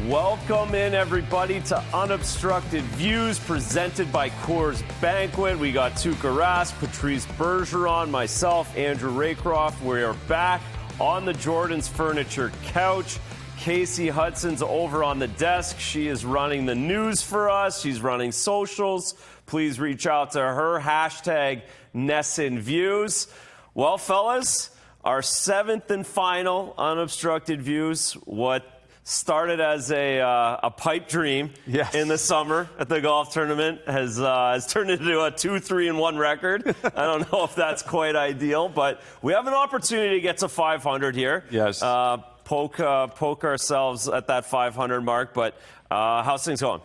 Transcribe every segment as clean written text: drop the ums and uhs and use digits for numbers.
Welcome in, everybody, to Unobstructed Views, presented by Coors Banquet. We got Tuukka Rask, Patrice Bergeron, myself, Andrew Raycroft. We are back on the Jordan's Furniture couch. Casey Hudson's over on the desk. She is running the news for us. She's running socials. Please reach out to her. Hashtag NESN Views. Well, fellas, our seventh and final Unobstructed Views. What started as a pipe dream in the summer at the golf tournament has turned into a 2-3-1 record. I don't know if that's quite ideal, but we have an opportunity to get to 500 here. Yes. Poke ourselves at that 500 mark, but how's things going?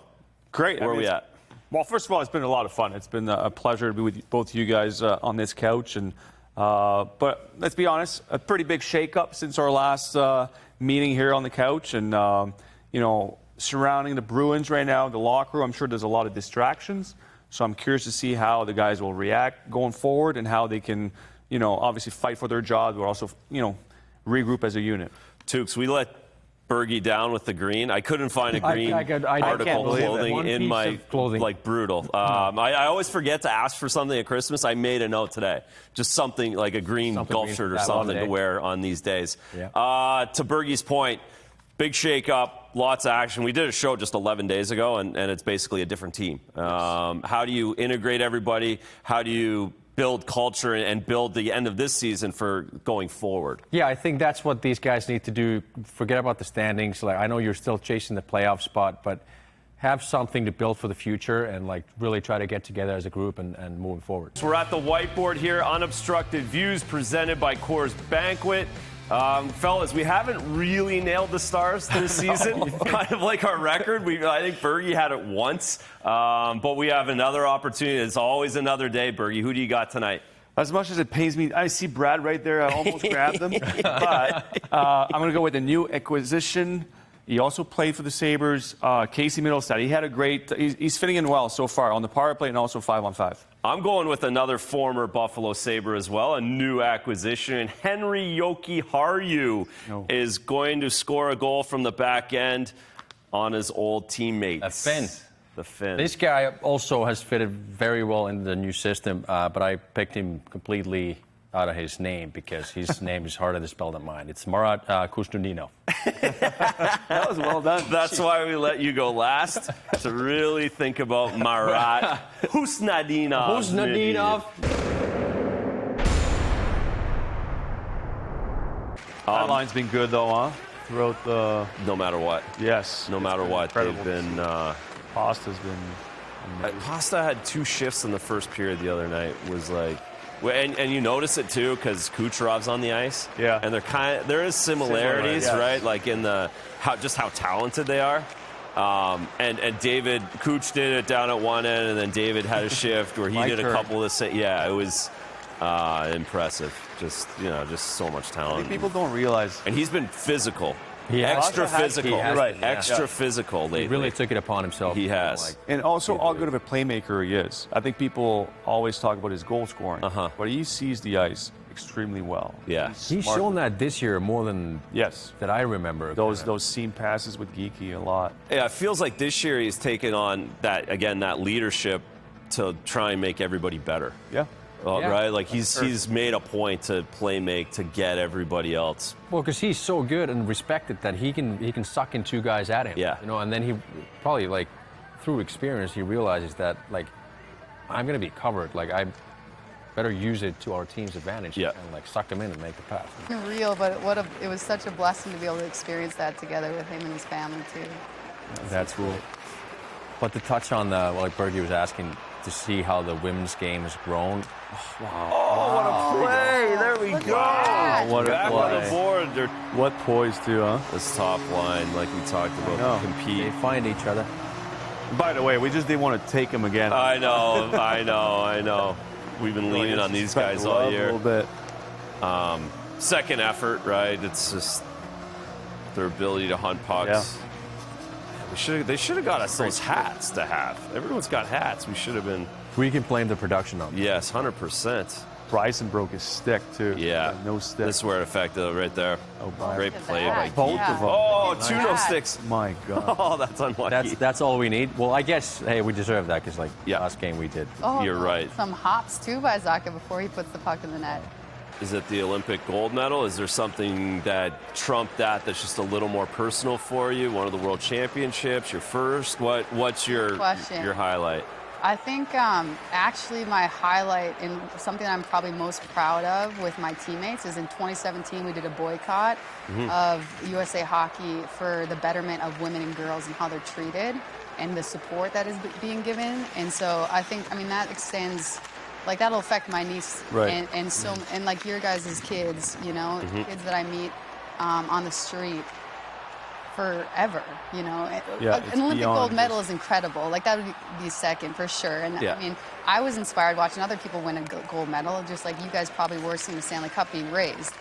Great. Where are we at? Well, first of all, it's been a lot of fun. It's been a pleasure to be with both you guys on this couch. And but let's be honest, a pretty big shakeup since our last meeting here on the couch. And, you know, surrounding the Bruins right now, the locker room, I'm sure there's a lot of distractions. So I'm curious to see how the guys will react going forward and how they can, you know, obviously fight for their jobs, but also, you know, regroup as a unit. Tuukks, we let Bergy down with the green. I couldn't find a green article clothing in my clothing. Like brutal. I always forget to ask for something at Christmas. I made a note today, just something like a green golf shirt or something to wear on these days. Yeah. To Bergy's point, big shake-up, lots of action. We did a show just 11 days ago, and it's basically a different team. How do you integrate everybody? How do you build culture and build the end of this season for going forward? Yeah, I think that's what these guys need to do. Forget about the standings. Like, I know you're still chasing the playoff spot, but have something to build for the future and like really try to get together as a group and moving forward. So we're at the whiteboard here, Unobstructed Views, presented by Coors Banquet. Fellas, we haven't really nailed the stars this season. Kind of like our record. I think Bergy had it once, but we have another opportunity. It's always another day, Bergy. Who do you got tonight? As much as it pains me, I see Brad right there. I almost grabbed him. But I'm going to go with a new acquisition. He also played for the Sabres. Casey Middlestad. He had a great. He's fitting in well so far on the power play and also 5-on-5. I'm going with another former Buffalo Sabre as well, a new acquisition. Henry Jokiharju is going to score a goal from the back end on his old teammates. The Finn. This guy also has fitted very well in the new system, but I picked him completely out of his name because his name is harder to spell than mine. It's Marat Kusnudinov. That was well done. That's why we let you go last, to really think about Marat Kusnudinov. That line's been good, though, huh? Throughout the... No matter what. Yes. No matter what. They've been... Pasta's been... Pasta had 2 shifts in the first period the other night. Was like... And you notice it too because Kucherov's on the ice. Yeah. And there is similarities, right? Like in the how talented they are. And David Kuch did it down at one end, and then David had a shift where he did a couple of it was impressive. Just so much talent. I think people don't realize. And he's been physical. Extra physical lately. He really took it upon himself. He has. And also how good of a playmaker he is. I think people always talk about his goal scoring, but he sees the ice extremely well. Yeah. He's shown that this year more than that I remember. Those seam passes with Gigi a lot. Yeah, it feels like this year he's taken on that leadership to try and make everybody better. Yeah. Right? Like he's made a point to make to get everybody else. Well, because he's so good and respected that he can suck in 2 guys at him. Yeah. You know, and then he probably like through experience he realizes that like I'm gonna be covered. Like I better use it to our team's advantage and like suck him in and make the pass. Real, but it was such a blessing to be able to experience that together with him and his family too. That's cool. But to touch on like Bergy was asking to see how the women's game has grown. Wow. Oh, what a play. There we go. What Back on the board. What poise, too, huh? This top line, like we talked about, compete. They find each other. By the way, we just didn't want to take him again. I know. We've been leaning on these guys all year. A little bit. Second effort, right? It's just their ability to hunt pucks. Yeah. They should have got us those hats to have. Everyone's got hats. We should have been. We can blame the production on. Yes, 100%. Bryson broke his stick too. Yeah. No stick. This is where it affected right there. Oh, Great Look at play that. by Both of them. Oh, Nice. two no sticks. My God. Oh, that's unlucky. That's all we need. Well, I guess, hey, we deserve that because, like, Yeah. last game we did. Oh, You're right. Some hops too by Zacha before he puts the puck in the net. Is it the Olympic gold medal? Is there something that trumped that's just a little more personal for you? One of the world championships, your first? What's your Question. highlight? I think actually my highlight and something I'm probably most proud of with my teammates is in 2017 we did a boycott of USA Hockey for the betterment of women and girls and how they're treated and the support that is being given. And so I think, that extends, like that'll affect my niece Right. and like your guys' kids, kids that I meet on the street. Forever, Yeah, it's an Olympic beyond gold medal just- is incredible. Like that would be second for sure. And Yeah. I was inspired watching other people win a gold medal, just like you guys probably were seeing the Stanley Cup being raised.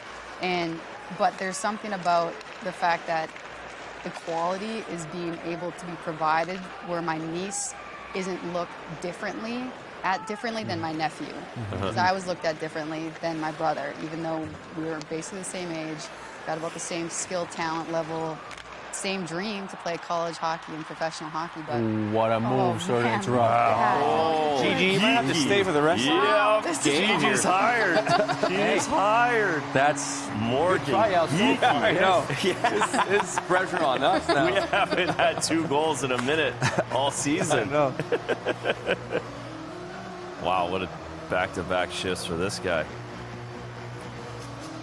But there's something about the fact that equality is being able to be provided, where my niece isn't looked differently than my nephew. So I was looked at differently than my brother, even though we were basically the same age, got about the same skill, talent level. Same dream to play college hockey and professional hockey, but What a move, sorry to man. interrupt. Yeah. Gigi, you might have to stay for the rest of Yeah, This is Gigi's hired. Gigi's hired. That's Morgan. tryout so Yeah, far. I know. It's pressure on us now. We haven't had 2 goals in a minute all season. know. Wow, what a back-to-back shifts for this guy.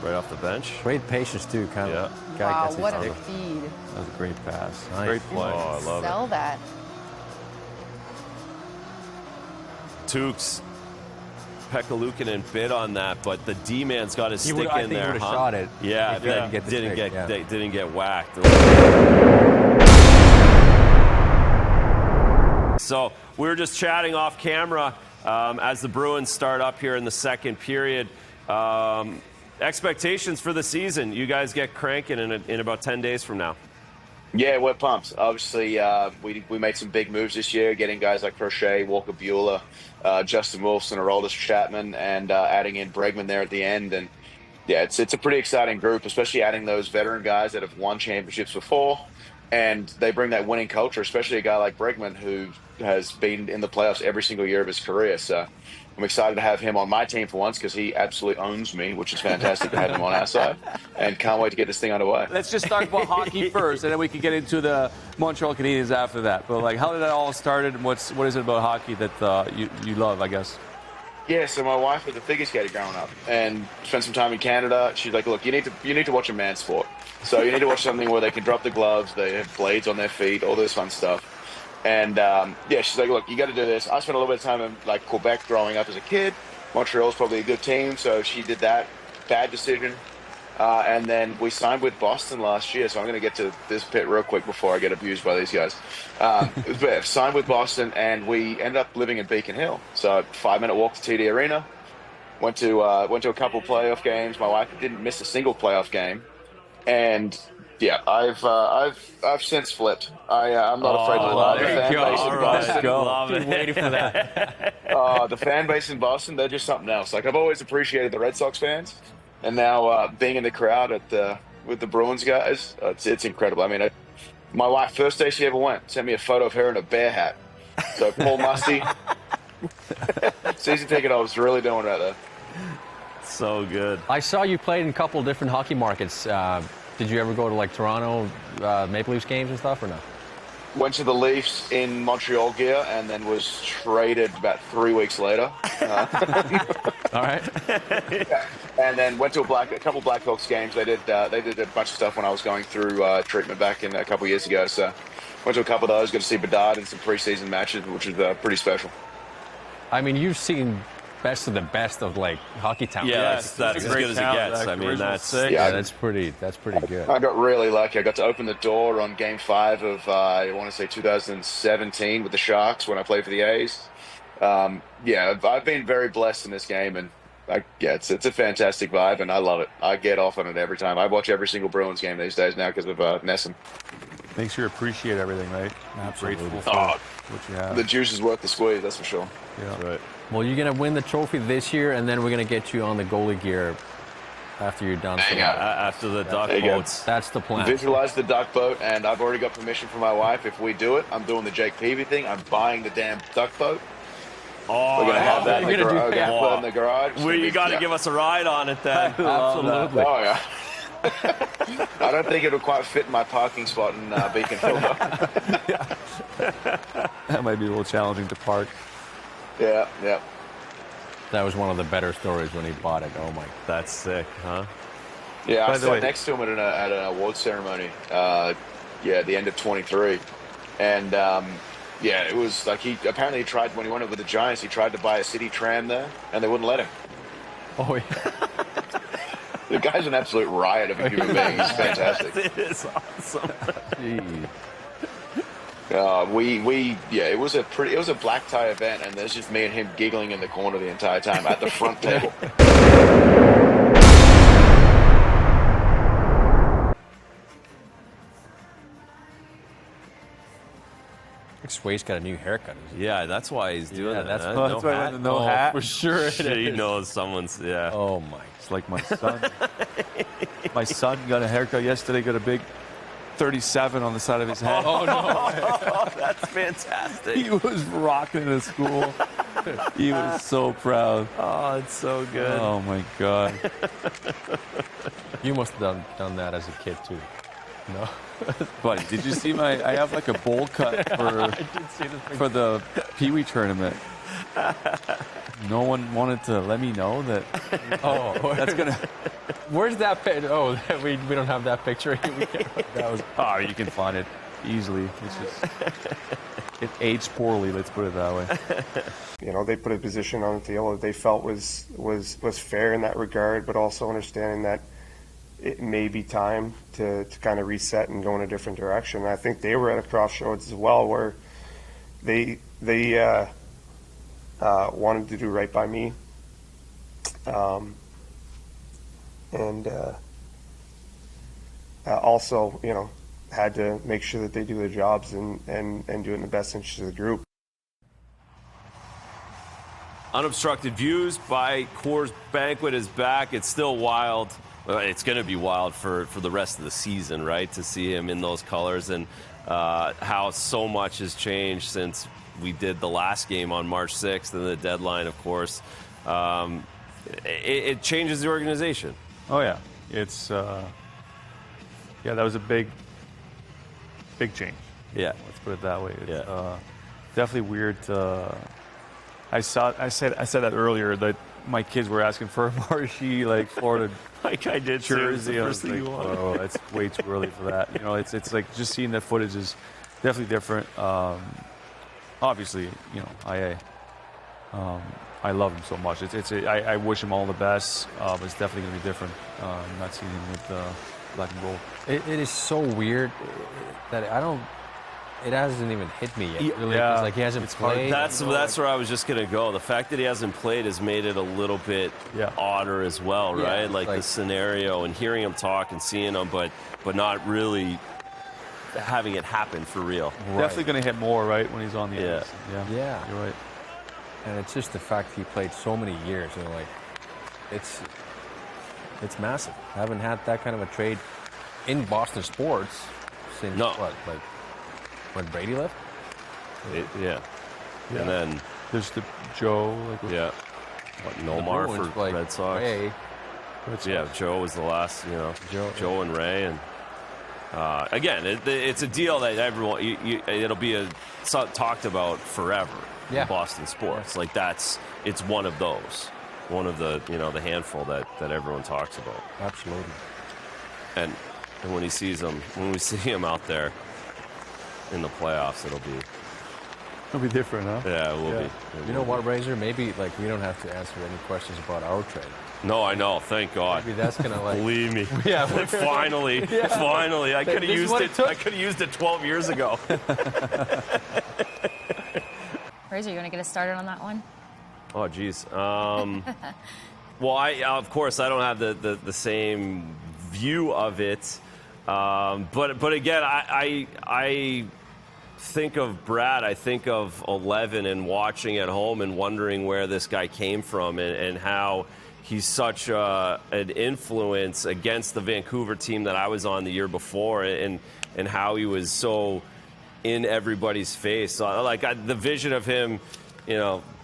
Right off the bench. Great patience, too, kind of. Guy Wow, gets it what a done. feed. That was a great pass. Nice. Great play. Oh, I love it. Sell that. Tuukks, Pekka bid on that, but the D-man's got his stick I in think he there, would've huh? shot it Yeah, if he didn't get the didn't stick, get yeah. didn't get whacked. So we were just chatting off camera as the Bruins start up here in the second period. Expectations for the season. You guys get cranking in about 10 days from now. Yeah, we're pumped. Obviously, we made some big moves this year, getting guys like Crochet, Walker Bueller, Justin Wolfson, Aroldis Chapman, and adding in Bregman there at the end. And yeah, it's a pretty exciting group, especially adding those veteran guys that have won championships before. And they bring that winning culture, especially a guy like Bregman, who has been in the playoffs every single year of his career. So I'm excited to have him on my team for once because he absolutely owns me, which is fantastic to have him on our side. And can't wait to get this thing underway. Let's just talk about hockey first, and then we can get into the Montreal Canadiens after that. But like, how did that all started, and what is it about hockey that you love, I guess? Yeah, so my wife was a figure skater growing up and spent some time in Canada. She's like, look, you need to watch a man's sport. So you need to watch something where they can drop the gloves, they have blades on their feet, all this fun stuff. And she's like, look, you got to do this. I spent a little bit of time in like Quebec growing up as a kid. Montreal's probably a good team, so she did that. Bad decision. And then we signed with Boston last year, so I'm going to get to this bit real quick before I get abused by these guys. Signed with Boston, and we ended up living in Beacon Hill. So 5-minute walk to TD Arena. Went to a couple playoff games. My wife didn't miss a single playoff game. And yeah, I've since flipped. I'm not afraid to lie. The fan base in Boston, Love it. Waiting for that. the fan base in Boston, they're just something else. Like I've always appreciated the Red Sox fans, and now being in the crowd with the Bruins guys, it's incredible. I mean, my wife, first day she ever went, sent me a photo of her in a bear hat. So Paul Musty, season ticket, I was really doing right there. So good. I saw you played in a couple different hockey markets. Did you ever go to like Toronto Maple Leafs games and stuff or no? Went to the Leafs in Montreal gear and then was traded about 3 weeks later. All right. And then went to a couple Blackhawks games. They did a bunch of stuff when I was going through treatment back in a couple years ago. So went to a couple of those. Got to see Bedard in some preseason matches, which was pretty special. I mean, you've seen best of the best of like hockey talent. Yes, that's as good as it gets. I mean, that's Yeah, that's pretty good. I got really lucky. I got to open the door on Game 5 of, I want to say 2017 with the Sharks when I played for the A's. I've been very blessed in this game, and it's a fantastic vibe, and I love it. I get off on it every time. I watch every single Bruins game these days now because of NESN. makes you appreciate everything, right? Absolutely. Grateful for what you have. The juice is worth the squeeze, that's for sure. Yeah. That's right. Well, you're going to win the trophy this year, and then we're going to get you on the goalie gear after you're done. There you go. After the duck There you go. boats. That's the plan. Visualize the duck boat, and I've already got permission from my wife. If we do it, I'm doing the Jake Peavy thing. I'm buying the damn duck boat. Oh, We're going to have that in the, You're gonna do that. in the garage. Well, you got to give us a ride on it then. Absolutely. Oh, yeah. I don't think it'll quite fit in my parking spot in Beacon Hill, though. That might be a little challenging to park. Yeah, yeah. That was one of the better stories when he bought it. Oh, my. That's sick, huh? Yeah, By I the way- sat next to him at an award ceremony, at the end of 23. And, it was like he tried, when he went over the Giants, he tried to buy a city tram there, and they wouldn't let him. Oh, yeah. The guy's an absolute riot of a human being. He's fantastic. It is awesome. Gee. It was a black tie event, and there's just me and him giggling in the corner the entire time at the front table. Sway's got a new haircut. Yeah, that's why he's doing that. that's- huh? Oh, that's why no hat. For sure it Shit, he is. knows someone's, yeah. Oh, my. It's like my son. My son got a haircut yesterday, got a big 37 on the side of his head. Oh, no. Oh, that's fantastic. He was rocking it at school. He was so proud. Oh, it's so good. Oh, my God. You must have done that as a kid, too. No? Buddy, did you see I have like a bowl cut for the Pee Wee tournament. No one wanted to let me know that. Oh, That's gonna. Where's that picture? Oh, we don't have that picture. That was. Oh, you can find it easily. It's just it aged poorly. Let's put it that way. You know, they put a position on the table that they felt was fair in that regard, but also understanding that it may be time to kind of reset and go in a different direction. And I think they were at a crossroads as well, where they wanted to do right by me, and also, you know, had to make sure that they do their jobs and do it in the best interest of the group. Unobstructed Views by Coors Banquet is back. It's still wild. It's going to be wild for the rest of the season, right? To see him in those colors and how so much has changed since we did the last game on March 6th and the deadline, of course. It changes the organization. Oh yeah, it's that was a big change. Yeah. Let's put it that way. It's, Yeah. definitely weird. I said that earlier that my kids were asking for a Marshy like Florida Like I did jersey. I first was thing like, you wanted. oh, that's way too early for that. You know, it's like just seeing the footage is definitely different. Obviously, you know, I love him so much. I wish him all the best, but it's definitely going to be different. Not seeing him with black and gold. It is so weird that it hasn't even hit me yet. Really, Yeah. it's like he hasn't played. That's where I was just going to go. The fact that he hasn't played has made it a little bit odder as well, Yeah, right? Like the scenario and hearing him talk and seeing him, but not really having it happen for real. Definitely going to hit more, right, when he's on the ice. Yeah. You're right. And it's just the fact he played so many years, and like, it's massive. I haven't had that kind of a trade in Boston sports since when Brady left. Yeah. And then There's the Joe. Nomar Bruins, for like, Red Sox. Ray. Yeah, Joe was the last, Joe and Ray. And again, it's a deal that everyone, it'll be talked about forever in Boston sports. Like it's one of those. One of the, the handful that everyone talks about. Absolutely. And when we see him out there in the playoffs, it'll be different, huh? Yeah, it will be. You know what, Razor? Maybe like we don't have to answer any questions about our trade. No, I know. Thank God. Maybe that's gonna like. Believe me. Yeah. Finally. I could have used it. I could have used it 12 years ago. Razor, you want to get us started on that one? Oh, geez. Well, of course, I don't have the same view of it. But again, I think of Brad, I think of 11 and watching at home and wondering where this guy came from and how he's such an influence against the Vancouver team that I was on the year before, and how he was so in everybody's face. So, the vision of him,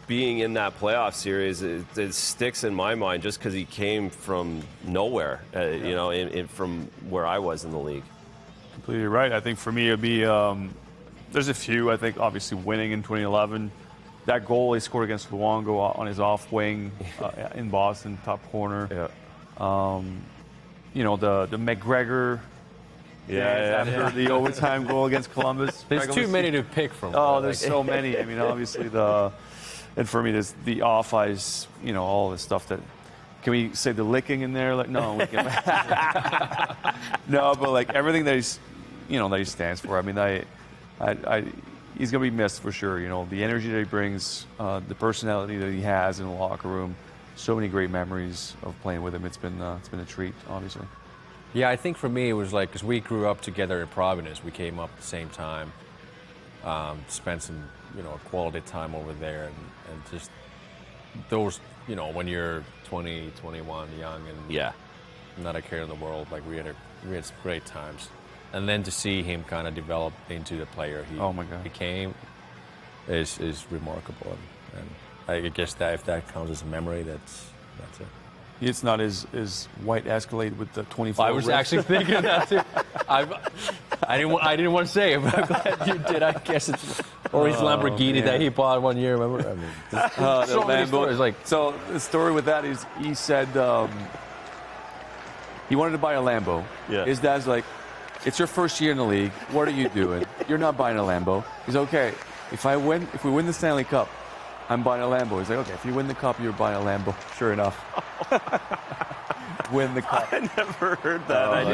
being in that playoff series, it sticks in my mind just because he came from nowhere, from where I was in the league. Completely right. I think for me, it'd be there's a few. I think obviously winning in 2011, that goal he scored against Luongo on his off wing in Boston, top corner. Yeah. The McGregor. After the overtime goal against Columbus. There's too many to pick from. Oh, there's so many. I mean, obviously and for me, there's the off ice. All this stuff that. Can we say the licking in there? No, we can. No, but everything that that he stands for. I mean, he's gonna be missed for sure. The energy that he brings, the personality that he has in the locker room. So many great memories of playing with him. It's been a treat, obviously. Yeah, I think for me it was because we grew up together in Providence. We came up at the same time, spent some quality time over there, and just those when you're 20, 21, young and not a care in the world, we had some great times, and then to see him kind of develop into the player he became is remarkable, and I guess that if that counts as a memory, that's it. It's not his white Escalade with the 24. I was actually thinking that too. I didn't want to say it, but I'm glad you did. I guess it's or his Lamborghini that he bought one year. Remember? I mean, the Lambo. So the story with that is he said he wanted to buy a Lambo. Yeah. His dad's like, "It's your first year in the league. What are you doing? You're not buying a Lambo." He's okay. If we win the Stanley Cup, I'm buying a Lambo. He's like, okay, if you win the cup, you're buying a Lambo. Sure enough. Win the cup. I never heard that. I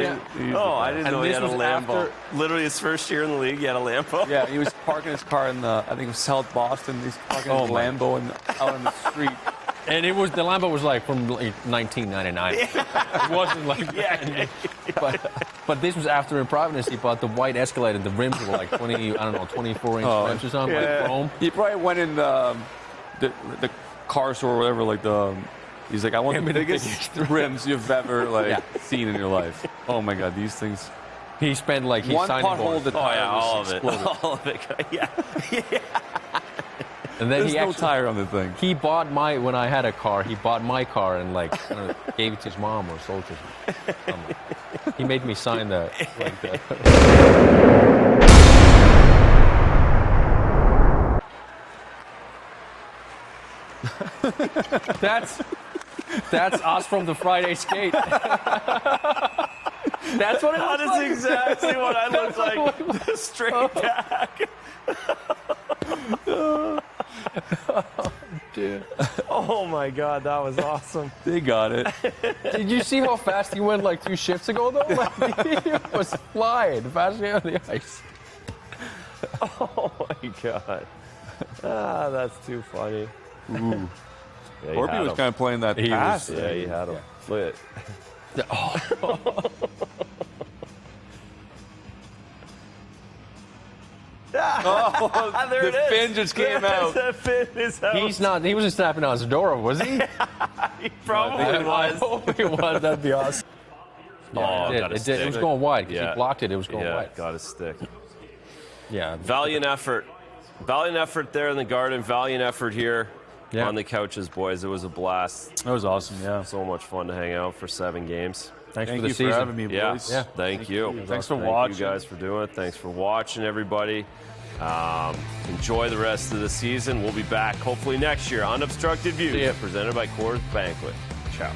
didn't know he had a Lambo. Literally his first year in the league, he had a Lambo. Yeah, he was parking his car in I think it was South Boston. He's parking his Lambo out on the street. And the Lambo was from 1999. It wasn't but this was after in Providence he bought the white Escalade and the rims were 24-inch rims or something, chrome. He probably went in the car store or whatever, he's like, I want the biggest rims you've ever seen in your life. Oh my God, these things. He spent he one signed pothole the tire all of it. Yeah. And then There's no tire on the thing. He bought when I had a car, he bought my car and gave it to his mom or sold it to someone. He made me sign that. That's us from the Friday skate. That's what it looks That like. is exactly what I look like. Straight back. Dude. Oh my God, that was awesome. They got it. Did you see how fast he went 2 shifts ago though? He was flying faster on the ice. Oh my God. That's too funny. Ooh. Yeah, Orby was kind of playing that pass. Yeah, he had him. Look at it. There it is. fin just came out. The fin is out. He wasn't snapping on his door, was he? He probably was. I hope he was. That'd be awesome. It was going wide. He blocked it. It was going wide. Got a stick. Yeah. Valiant effort. Valiant effort there in the Garden. Valiant effort here on the couches, boys. It was a blast. That was awesome, yeah. So much fun to hang out for 7 games. Thank you for the season. for having me, boys. Yeah. Thank you. Thanks for Thank watching. you guys for doing it. Thanks for watching, everybody. Enjoy the rest of the season. We'll be back hopefully next year. Unobstructed Views, presented by Coors Banquet. Ciao.